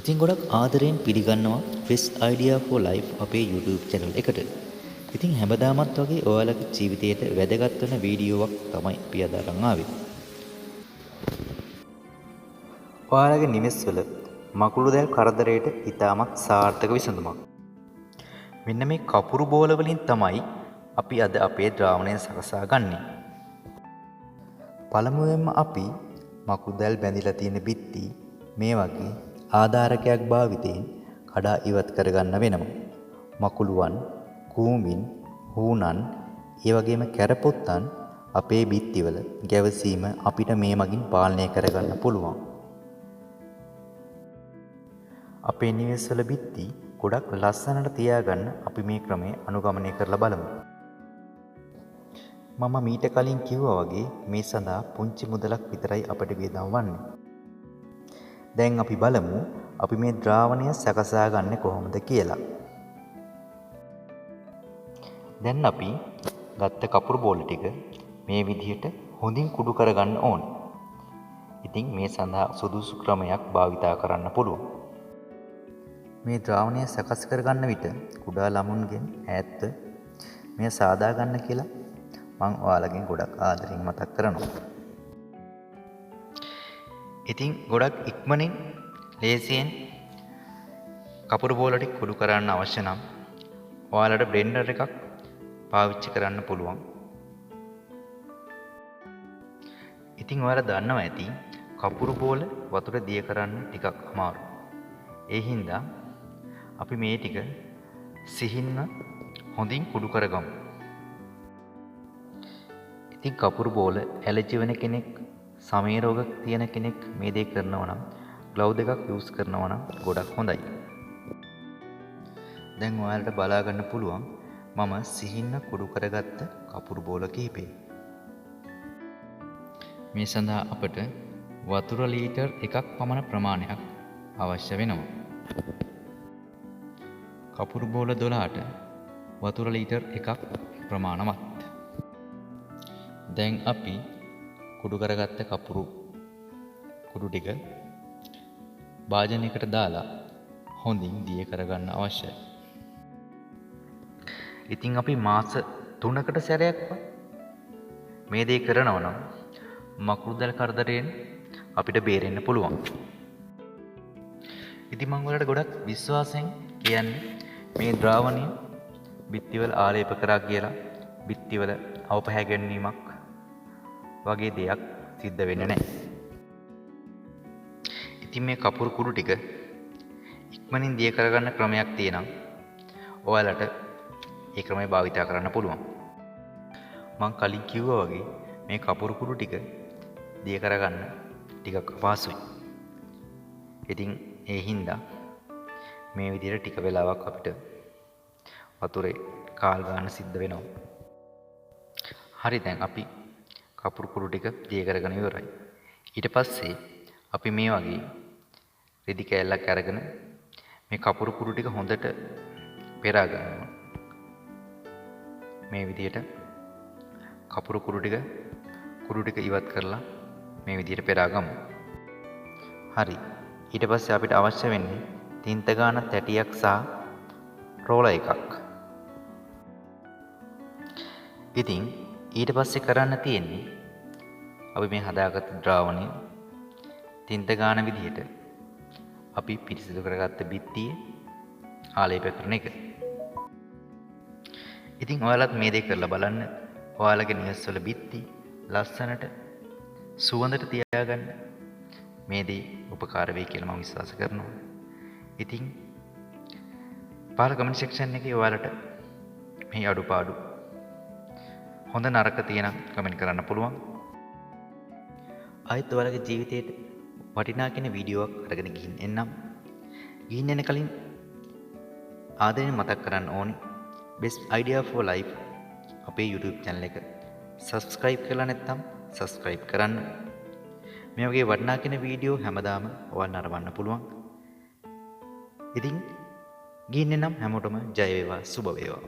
ඉතින් ගොඩක් ආදරයෙන් පිළිගන්නවා Best Idea for Life අපේ YouTube channel එකට. ඉතින් හැමදාමත් වගේ ඔයාලගේ ජීවිතයට වැදගත් වෙන වීඩියෝවක් තමයි අපි අද අරන් ආවේ. ඔයාලගේ නිවෙස්වල මකුළු දැල් කරදරයට ඉතාමත් සාර්ථක විසඳුමක්. මෙන්න මේ කපුරු බෝල වලින් තමයි අපි අද අපේ ද්‍රාවණය සකසා ගන්නේ. පළමුවෙන්ම අපි මකුළු දැල් බැඳිලා තියෙන බිත්ති මේ වගේ ආධාරකයක් භාවිතයෙන් කඩා ඉවත් කරගන්න වෙනවා. මකුළුවන්, කූඹින්, හූනන්, ඒ වගේම කැරපොත්තන් අපේ බිත්තිවල ගැවසීම අපිට මේ මගින් පාලනය කරගන්න පුළුවන්. අපේ නිවෙස්වල බිත්ති ගොඩක් ලස්සනට තියාගන්න අපි මේ ක්‍රමය අනුගමනය කරලා බලමු. මම මීට කලින් කිව්වා වගේ මේ සඳහා පුංචි මුදලක් විතරයි අපිට වියදම් වන්නේ. දැන් අපි බලමු අපි මේ ද්‍රාවණය සකසා ගන්නේ කොහොමද කියලා. දැන් අපි ගත්ත කපුරු බෝල ටික මේ විදිහට හොඳින් කුඩු කරගන්න ඕන. ඉතින් මේ සඳහා සුදුසු ක්‍රමයක් භාවිතා කරන්න පුළුවන්. මේ ද්‍රාවණය සකස් කරගන්න විට කුඩා ළමුන්ගෙන් ඈත්ව මෙය සාදා ගන්න කියලා මම ඔයාලගෙන් ගොඩක් ආදරෙන් මතක් කරනවා. ඉතින් ගොඩක් ඉක්මනින් ලේසියෙන් කපුරු බෝල ටික කුඩු කරන්න අවශ්‍ය නම් ඔයාලට බ්ලෙන්ඩර් එකක් පාවිච්චි කරන්න පුළුවන්. ඉතින් ඔයාලා දන්නවා ඇති කපුරු බෝල වතුර දිය කරන්න ටිකක් අමාරුයි. ඒ හින්දා අපි මේ ටික සිහින්ම හොඳින් කුඩු කරගමු. ඉතින් කපුරු බෝල ඇලර්ජි වෙන කෙනෙක්, සමේ රෝග තියෙන කෙනෙක් මේ දේ කරනවා නම් ග්ලව් දෙකක් යූස් කරනවා නම් ගොඩක් හොඳයි. දැන් ඔයාලට බලා ගන්න පුළුවන් මම සිහින්න කුඩු කරගත්ත කපුරු බෝල කිහිපේ. මේ සඳහා අපට වතුර ලීටර් 1ක් පමණ ප්‍රමාණයක් අවශ්‍ය වෙනවා. කපුරු බෝල 12ට වතුර ලීටර් 1ක් ප්‍රමාණවත්. දැන් අපි කුඩු කරගත්ත කපුරු කුඩු ටික භාජනයකට දාලා හොඳින් දිය කරගන්න අවශ්‍යයි. ඉතින් අපි මාස 3කට සැරයක්වත් මේ දේ කරනවා නම් මකුළු දැල් කරදරයෙන් අපිට බේරෙන්න පුළුවන්. ඉතින් මම ඔයාලට ගොඩක් විශ්වාසයෙන් කියන්නේ මේ ද්‍රාවණය බිත්තිවල ආලේප කරා කියලා බිත්තිවල අවපහැ ගැනීමක් වගේ දෙයක් සිද්ධ වෙන්නේ නැහැ. ඉතින් මේ කපුරු කුඩු ටික ඉක්මනින් දිය කරගන්න ක්‍රමයක් තියෙනම් ඔයාලට ඒ ක්‍රමය භාවිතා කරන්න පුළුවන්. මම කලින් කිව්වා වගේ මේ කපුරු කුඩු ටික දිය කරගන්න ටිකක් අපහසුයි. ඉතින් ඒ හින්දා මේ විදිහට ටික වෙලාවක් අපිට වතුරේ කාල් ගන්න සිද්ධ වෙනවා. හරි, දැන් අපි කපුරු කුඩු ටික දිය කරගෙන ඉවරයි. ඊට පස්සේ අපි මේ වගේ රෙදි කෑල්ලක් අරගෙන මේ කපුරු කුඩු ටික හොඳට පෙරා ගන්නවා. මේ විදිහට කපුරු කුඩු ටික ඉවත් කරලා මේ විදිහට පෙරා ගමු. හරි. ඊට පස්සේ අපිට අවශ්‍ය වෙන්නේ තින්ත ගාන තැටියක් සහ රෝලර් එකක්. ඉතින් ඊට පස්සේ කරන්න තියෙන්නේ අපි මේ හදාගත්ත ද්‍රාවණය තින්ත ගාන විදිහට අපි පිරිසිදු කරගත්ත බිත්තියේ ආලේප කරන එක. ඉතින් ඔයාලත් මේ දේ කරලා බලන්න. ඔයාලගේ නිවෙස්වල බිත්ති ලස්සනට සුවඳට තියාගන්න මේ දේ උපකාර වෙයි කියලා මම විශ්වාස කරනවා. ඉතින් පහළ කමෙන්ට් සෙක්ෂන් එකේ ඔයාලට මේ අඩුපාඩු හොඳ නරක තියෙන කමෙන්ට් කරන්න පුළුවන්. ආයෙත් ඔයාලගේ ජීවිතේට වටිනා කෙන වීඩියෝවක් අරගෙන ගිහින් එන්නම්. ගිහින් එන කලින් ආදරෙන් මතක් කරන්න ඕනි Best Idea for Life අපේ YouTube channel එක subscribe කරලා නැත්නම් subscribe කරන්න. මේ වගේ වටිනා කෙන වීඩියෝ හැමදාම ඔයාලට නරඹන්න පුළුවන්. ඉතින් ගිහින් එන්නම්. හැමෝටම ජය වේවා, සුබ වේවා.